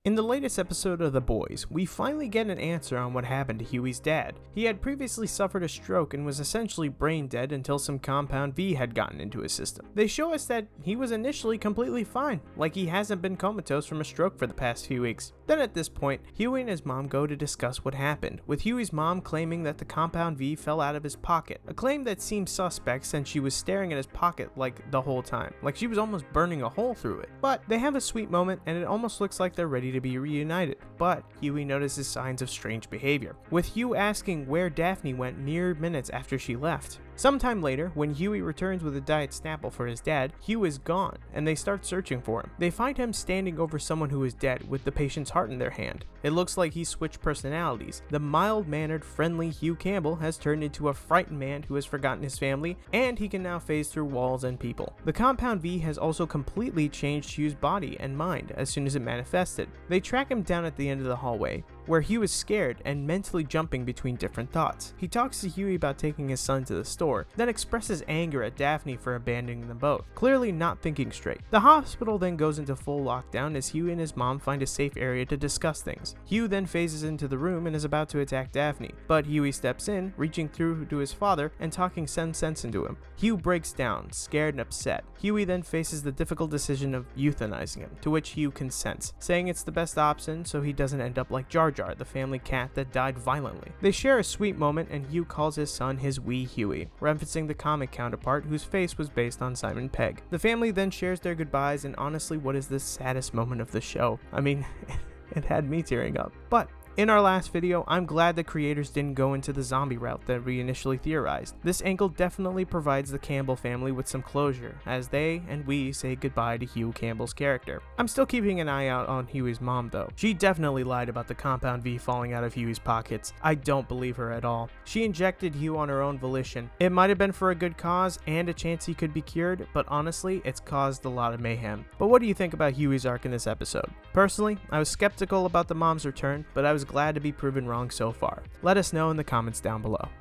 In the latest episode of The Boys, we finally get an answer on what happened to Hughie's dad. He had previously suffered a stroke and was essentially brain dead until some compound V had gotten into his system. They show us that he was initially completely fine, like he hasn't been comatose from a stroke for the past few weeks. Then at this point, Hughie and his mom go to discuss what happened, with Hughie's mom claiming that the compound V fell out of his pocket, a claim that seemed suspect since she was staring at his pocket like the whole time, like she was almost burning a hole through it. But they have a sweet moment and it almost looks like they're ready to be reunited, but Hughie notices signs of strange behavior, with Hugh asking where Daphne went mere minutes after she left. Sometime later, when Hughie returns with a diet Snapple for his dad, Hugh is gone, and they start searching for him. They find him standing over someone who is dead with the patient's heart in their hand. It looks like he switched personalities. The mild-mannered, friendly Hugh Campbell has turned into a frightened man who has forgotten his family, and he can now phase through walls and people. The compound V has also completely changed Hugh's body and mind as soon as it manifested. They track him down at the end of the hallway, where Hugh is scared and mentally jumping between different thoughts. He talks to Hughie about taking his son to the store, then expresses anger at Daphne for abandoning them both, clearly not thinking straight. The hospital then goes into full lockdown as Hughie and his mom find a safe area to discuss things. Hugh then phases into the room and is about to attack Daphne, but Hughie steps in, reaching through to his father and talking some sense into him. Hugh breaks down, scared and upset. Hughie then faces the difficult decision of euthanizing him, to which Hugh consents, saying it's the best option so he doesn't end up like Jar Jar, the family cat that died violently. They share a sweet moment and Hugh calls his son his wee Hughie, referencing the comic counterpart whose face was based on Simon Pegg. The family then shares their goodbyes in honestly what is the saddest moment of the show. I mean, it had me tearing up. But in our last video, I'm glad the creators didn't go into the zombie route that we initially theorized. This angle definitely provides the Campbell family with some closure, as they and we say goodbye to Hugh Campbell's character. I'm still keeping an eye out on Hughie's mom though. She definitely lied about the compound V falling out of Hughie's pockets. I don't believe her at all. She injected Hugh on her own volition. It might have been for a good cause and a chance he could be cured, but honestly, it's caused a lot of mayhem. But what do you think about Hughie's arc in this episode? Personally, I was skeptical about the mom's return, but I was glad to be proven wrong so far. Let us know in the comments down below.